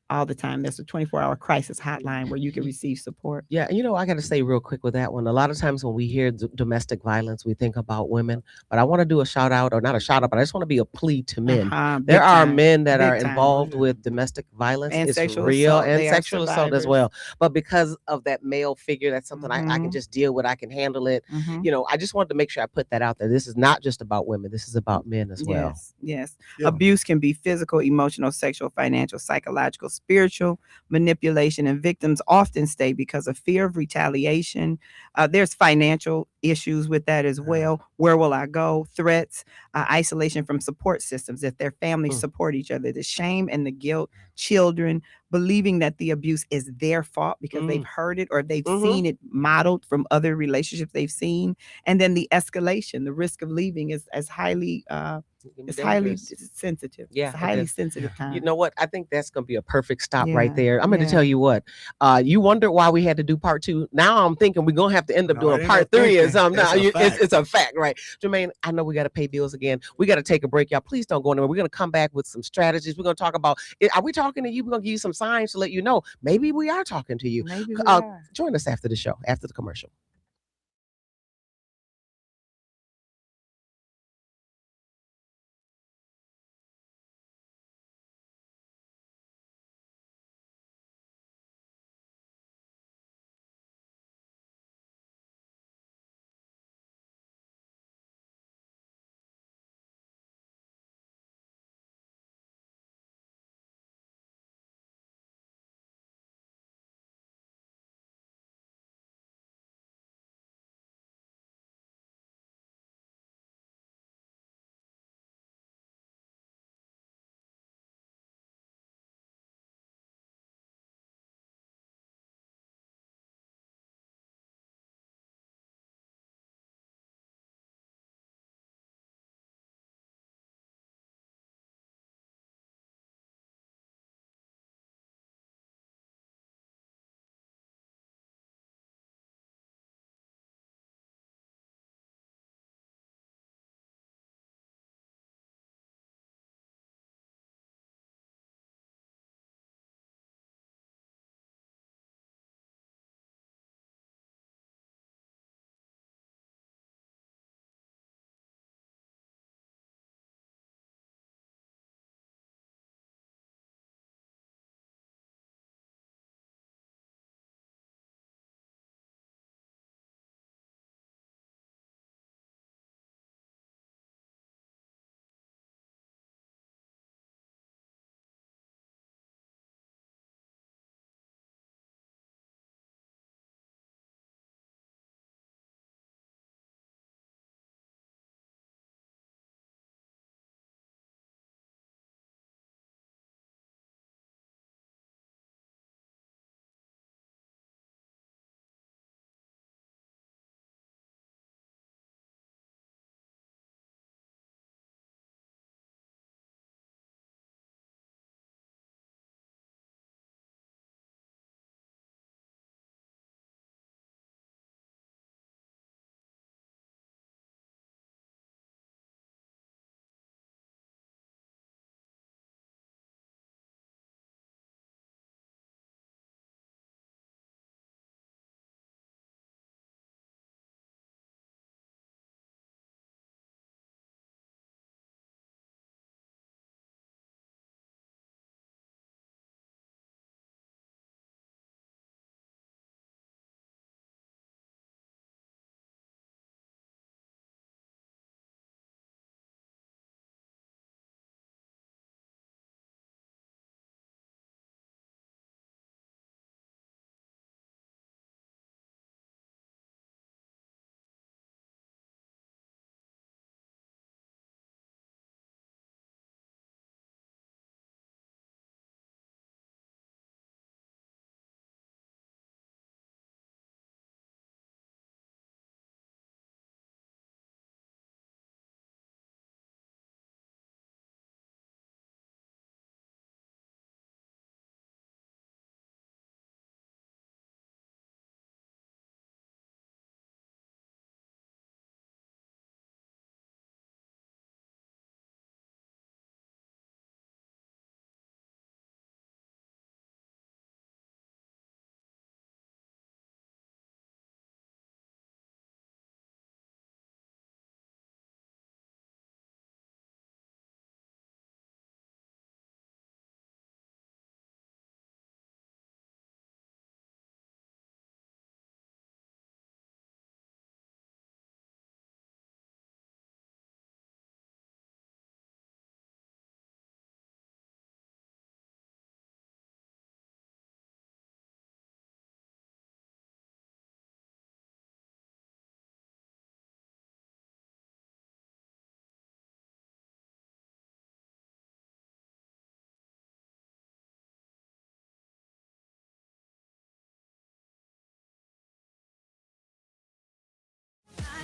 All the time. There's a 24-hour crisis hotline where you can receive support. Yeah, I got to say real quick with that one. A lot of times when we hear domestic violence, we think about women. But I want to do a shout out, or not a shout out, but I just want to be a plea to men. There are men that are involved with domestic violence. And it's sexual real assault. and They sexual assault as well. But because of that male figure, that's something I can just deal with. I can handle it. I just wanted to make sure I put that out there. This is not just about women. This is about men as well. Yes. Abuse can be physical, emotional, sexual, financial, psychological, spiritual, manipulation, and victims often stay because of fear of retaliation. There's financial issues with that as well. Where will I go? Threats, isolation from support systems if their families support each other, the shame and the guilt, children believing that the abuse is their fault because they've heard it or they've seen it modeled from other relationships they've seen. And then the escalation, the risk of leaving is highly sensitive. Yeah, it's highly sensitive time. You know what? I think that's going to be a perfect stop right there. I'm going to tell you what. You wondered why we had to do part 2. Now I'm thinking we're going to have to end up doing part 3 or something. It's a fact, right? Jermaine, I know we got to pay bills again. We got to take a break, y'all. Please don't go anywhere. We're going to come back with some strategies. We're going to talk about, are we talking to you? We're going to give you some signs to let you know. Maybe we are talking to you. Maybe we are. Join us after the show, after the commercial.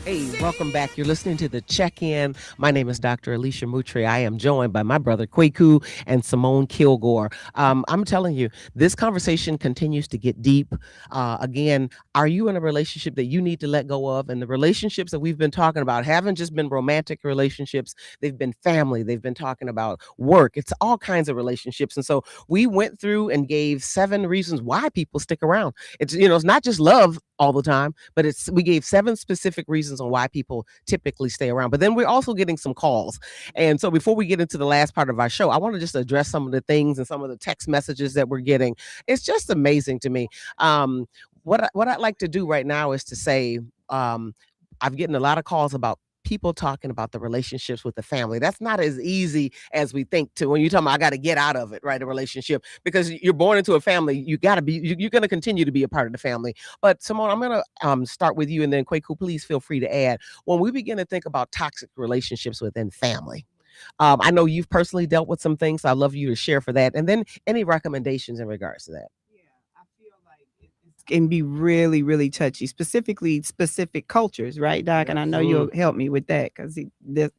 Hey, welcome back. You're listening to The Check-In. My name is Dr. Alisia Moutry. I am joined by my brother Kweku and Simmone Kilgore. I'm telling you, this conversation continues to get deep. Again, are you in a relationship that you need to let go of? And the relationships that we've been talking about haven't just been romantic relationships. They've been family. They've been talking about work. It's all kinds of relationships. And so we went through and gave 7 reasons why people stick around. It's not just love all the time, but we gave 7 specific reasons on why people typically stay around. But then we're also getting some calls. And so before we get into the last part of our show, I want to just address some of the things and some of the text messages that we're getting. It's just amazing to me. What I'd like to do right now is to say, I've gotten a lot of calls about people talking about the relationships with the family. That's not as easy as we think to when you're talking about, I got to get out of it, right? A relationship, because you're born into a family. You're going to continue to be a part of the family. But Simmone, I'm going to start with you, and then Kweku, please feel free to add. When we begin to think about toxic relationships within family, I know you've personally dealt with some things. So I'd love you to share for that. And then any recommendations in regards to that. Can be really, really touchy, specifically specific cultures, right, Doc? And I know you'll help me with that because he's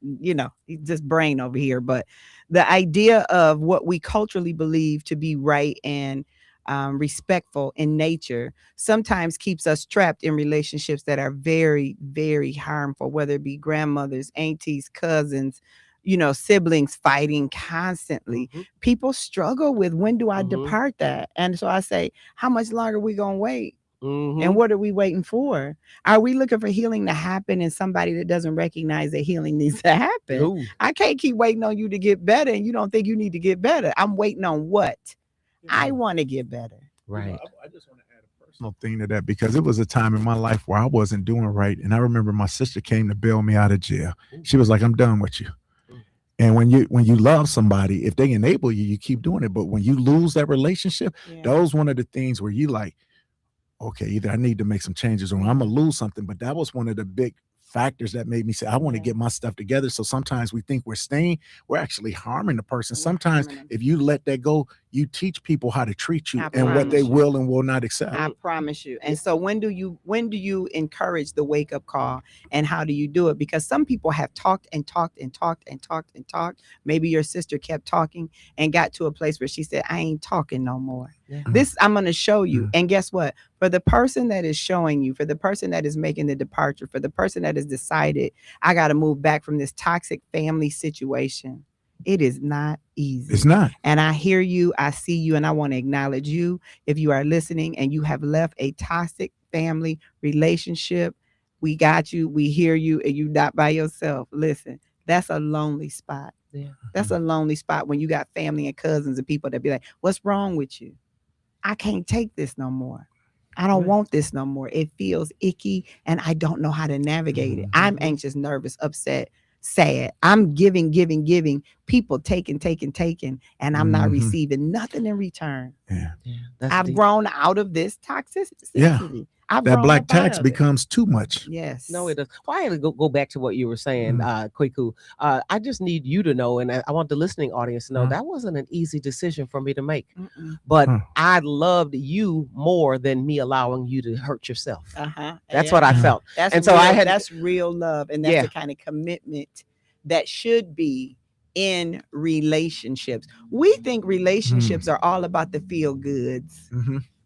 just brain over here. But the idea of what we culturally believe to be right and respectful in nature sometimes keeps us trapped in relationships that are very, very harmful, whether it be grandmothers, aunties, cousins, siblings fighting constantly. People struggle with, when do I depart that? And so I say, how much longer are we going to wait? And what are we waiting for? Are we looking for healing to happen in somebody that doesn't recognize that healing needs to happen? Ooh. I can't keep waiting on you to get better and you don't think you need to get better. I'm waiting on what? I want to get better. Right. I just want to add a personal thing to that, because it was a time in my life where I wasn't doing right. And I remember my sister came to bail me out of jail. She was like, I'm done with you. And when you love somebody, if they enable you, you keep doing it. But when you lose that relationship, those one of the things where you like, okay, either I need to make some changes or I'm gonna lose something. But that was one of the big factors that made me say, I want to get my stuff together. So sometimes we think we're staying, we're actually harming the person. Sometimes if you let that go, you teach people how to treat you and what they will and will not accept. I promise you. And so when do you encourage the wake up call, and how do you do it? Because some people have talked and talked and talked and talked and talked. Maybe your sister kept talking and got to a place where she said, I ain't talking no more. This I'm going to show you. And guess what? For the person that is showing you, for the person that is making the departure, for the person that has decided, I got to move back from this toxic family situation, it is not easy. It's not. And I hear you, I see you, and I want to acknowledge you. If you are listening and you have left a toxic family relationship, we got you, we hear you, and you're not by yourself. Listen, that's a lonely spot. Yeah. That's a lonely spot when you got family and cousins and people that be like, what's wrong with you? I can't take this no more. I don't want this no more. It feels icky and I don't know how to navigate it. I'm anxious, nervous, upset, sad. I'm giving, people taking, and I'm not receiving nothing in return. I've grown out of this toxicity. Yeah. That black tax becomes too much. Yes. No, it does. Well, I had to go back to what you were saying, Kweku. I just need you to know, and I want the listening audience to know, that wasn't an easy decision for me to make. But I loved you more than me allowing you to hurt yourself. That's what I felt. That's real love, and that's the kind of commitment that should be in relationships. We think relationships are all about the feel goods.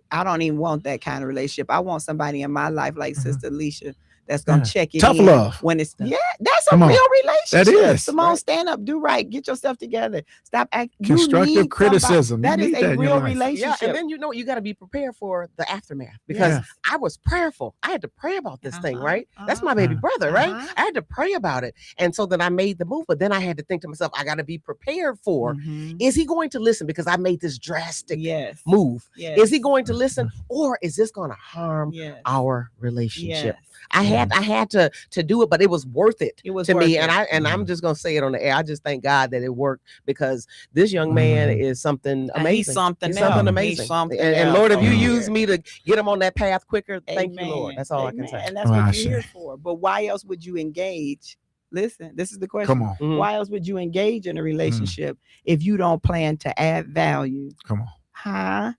I don't even want that kind of relationship. I want somebody in my life like Sister Alicia that's gonna check it tough in love when it's that's a real relationship. That is. Simone, stand up, do right, get yourself together. Stop acting. Constructive criticism. That is a real relationship. Yeah, and then you got to be prepared for the aftermath, because I was prayerful. I had to pray about this thing, right? That's my baby brother, right? I had to pray about it, and so then I made the move. But then I had to think to myself, I got to be prepared for: is he going to listen because I made this drastic move? Is he going to listen, or is this going to harm our relationship? I had to do it, but it was worth it to me. And I'm just gonna say it on the air. I just thank God that it worked, because this young man is something amazing. He's something amazing. And Lord, if you use me to get him on that path quicker, thank you, Lord. That's all I can say. And that's what you're here for. But why else would you engage? Listen, this is the question. Come on. Why else would you engage in a relationship if you don't plan to add value? Come on.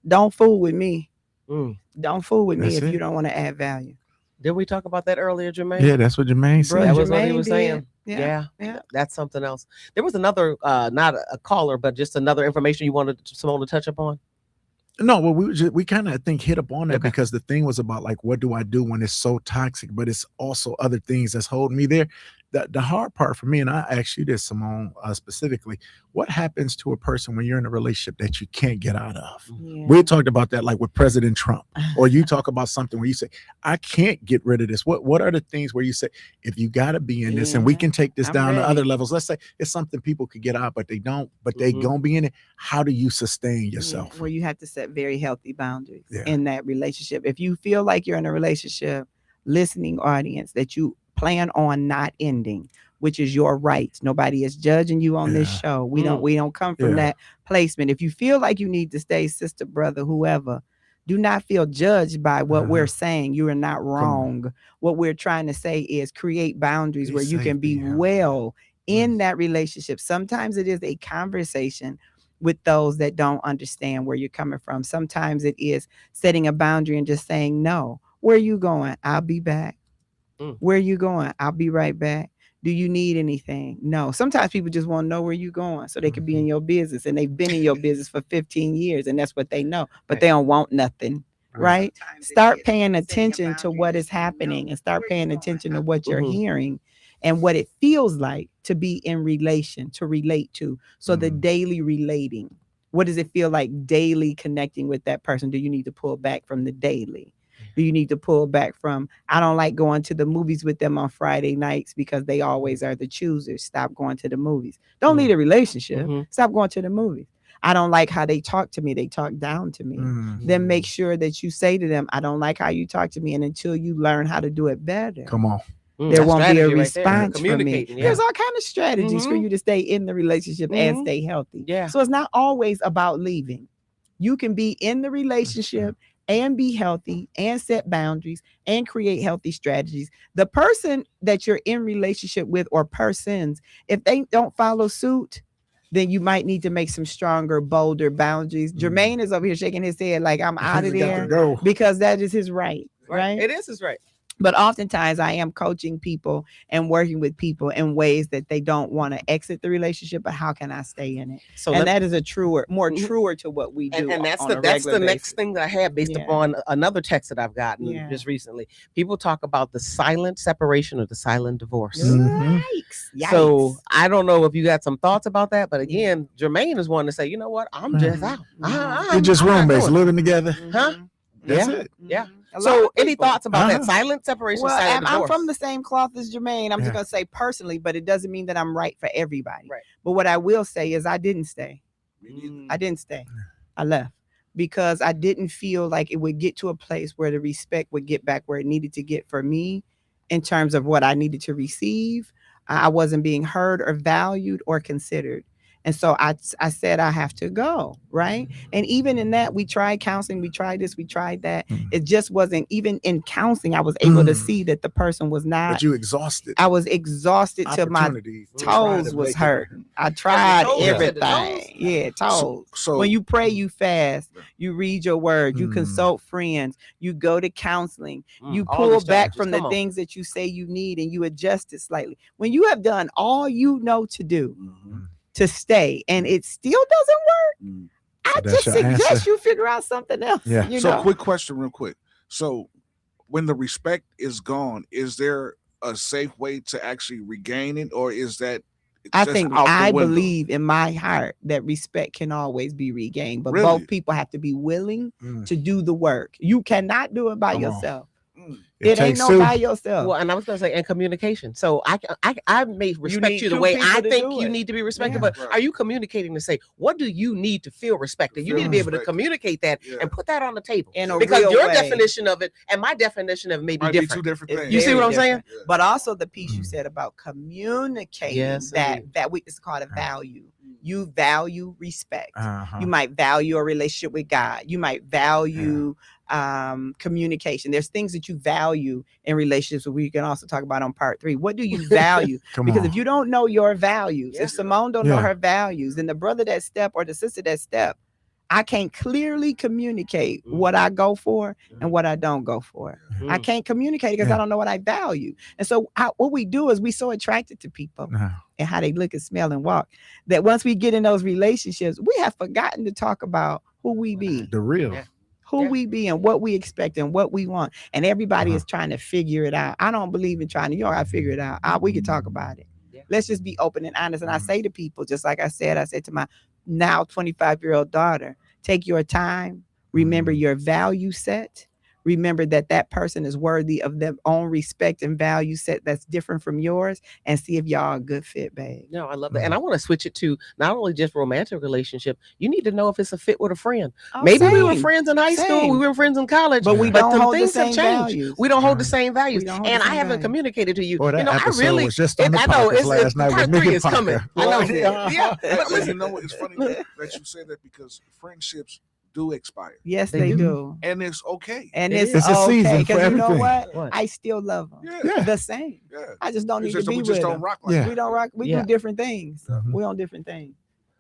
Don't fool with me. Don't fool with me if you don't want to add value. Didn't we talk about that earlier, Jermaine? Yeah, that's what Jermaine said. That was what he Jermaine was did. saying. Yeah. That's something else. There was another, not a caller, but just another information you wanted Simmone to touch upon. No, well, we kind of, I think, hit up on that because the thing was about like, what do I do when it's so toxic, but it's also other things that's holding me there. The hard part for me, and I asked you this, Simmone, specifically, what happens to a person when you're in a relationship that you can't get out of? Yeah. We talked about that, like with President Trump, or you talk about something where you say, I can't get rid of this. What are the things where you say, if you got to be in this and we can take this down to other levels, let's say it's something people could get out, but they don't, but they gonna be in it. How do you sustain yourself? Well, you have to set very healthy boundaries in that relationship. If you feel like you're in a relationship, listening audience, that you plan on not ending, which is your right. Nobody is judging you on this show. We don't come from that placement. If you feel like you need to stay, sister, brother, whoever, do not feel judged by what we're saying. You are not wrong. What we're trying to say is create boundaries where you can be well in that relationship. Sometimes it is a conversation with those that don't understand where you're coming from. Sometimes it is setting a boundary and just saying, no. Where are you going? I'll be back. Where are you going? I'll be right back. Do you need anything? No. Sometimes people just want to know where you're going so they can be in your business, and they've been in your business for 15 years and that's what they know, but they don't want nothing, right? Start paying attention to what is happening and start paying attention to what you're hearing and what it feels like to be in relation, to relate to. So the daily relating, what does it feel like daily connecting with that person? Do you need to pull back from the daily? Do you need to pull back from, I don't like going to the movies with them on Friday nights because they always are the choosers. Stop going to the movies. Don't leave a relationship. Stop going to the movies. I don't like how they talk to me. They talk down to me. Then make sure that you say to them, I don't like how you talk to me. And until you learn how to do it better, come on. There won't be a response from me. Yeah. There's all kinds of strategies for you to stay in the relationship and stay healthy. Yeah. So it's not always about leaving. You can be in the relationship and be healthy and set boundaries and create healthy strategies. The person that you're in relationship with, or persons, if they don't follow suit, then you might need to make some stronger, bolder boundaries. Jermaine is over here shaking his head like I'm out of there because that is his right. Right? It is his right. But oftentimes I am coaching people and working with people in ways that they don't want to exit the relationship, but how can I stay in it? So that is more truer to what we do. And that's the next thing that I had based upon another text that I've gotten just recently. People talk about the silent separation or the silent divorce. Yikes. So I don't know if you got some thoughts about that, but again, Jermaine is one to say, you know what, I'm just out. You're just roommates living together. That's it. Yeah. So any thoughts about that silent separation? Well, silent I'm divorce? from the same cloth as Jermaine. I'm just going to say personally, but it doesn't mean that I'm right for everybody. Right. But what I will say is I didn't stay. I didn't stay. I left because I didn't feel like it would get to a place where the respect would get back where it needed to get for me in terms of what I needed to receive. I wasn't being heard or valued or considered. And so I said, I have to go, right? And even in that, we tried counseling, we tried this, we tried that. It just wasn't, even in counseling, I was able to see that the person was not. But you exhausted. I was exhausted till my toes was hurting. I tried everything. Toes. So when you pray, you fast, you read your word, you consult friends, you go to counseling, you pull back from the things that you say you need and you adjust it slightly. When you have done all you know to do, to stay, and it still doesn't work, I just suggest you figure out something else. So quick question real quick. So when the respect is gone, is there a safe way to actually regain it, or is that I believe in my heart that respect can always be regained, but both people have to be willing to do the work. You cannot do it by yourself. It ain't no by yourself. Well, and I was going to say, and communication. So I may respect you the way I think you need to be respected, but are you communicating to say, what do you need to feel respected? You need to be able to communicate that and put that on the table. Because your definition of it and my definition of it may be different. Two different things. You see what I'm saying? But also the piece you said about communicating that we, it's called a value. You value respect. You might value a relationship with God. You might value communication. There's things that you value in relationships, we can also talk about on part 3. What do you value? Because if you don't know your values, if Simmone don't know her values, then the brother that step or the sister that step, I can't clearly communicate what I go for and what I don't go for. I can't communicate because I don't know what I value. And so what we do is we so attracted to people and how they look and smell and walk that once we get in those relationships, we have forgotten to talk about who we be. The real. Who we be and what we expect and what we want. And everybody is trying to figure it out. I don't believe in trying to, I figure it out. We can talk about it. Let's just be open and honest. And I say to people, just like I said to my now 25-year-old daughter, take your time. Remember your value set. Remember that person is worthy of their own respect and value set that's different from yours, and see if y'all a good fit, babe. No, I love that. And I want to switch it to not only just romantic relationship. You need to know if it's a fit with a friend. Maybe we were friends in high school, we were friends in college, but we don't hold things the same have changed. Values. We don't hold the same values. And I haven't communicated to you. Boy, that I really was just on the podcast last night part with 3 is coming. I know. Yeah. But listen, it's funny that you say that because friendships do expire. Yes, they do. And it's okay. And it's a season because for you know everything. what? I still love them. Yeah. The same. Yeah. I just don't need to be we with just them. don't rock like that. We don't rock. We do different things. We're on different things.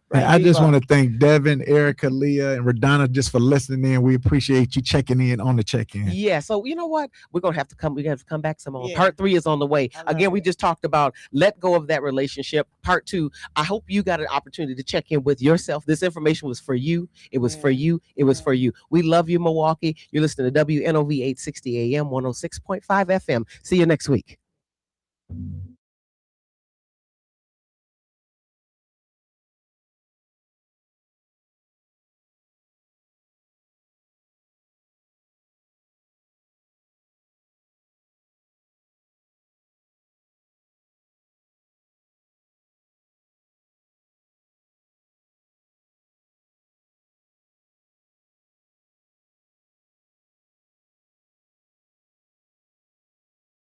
Right, I just want to thank Devin, Erica, Leah, and Radonna just for listening in. We appreciate you checking in on the check-in. Yeah. So you know what? We're gonna have to come. We have to come back some more. Part 3 is on the way. Again, we just talked about let go of that relationship. Part 2. I hope you got an opportunity to check in with yourself. This information was for you. It was for you. It was for you. We love you, Milwaukee. You're listening to WNOV 860 AM, 106.5 FM. See you next week.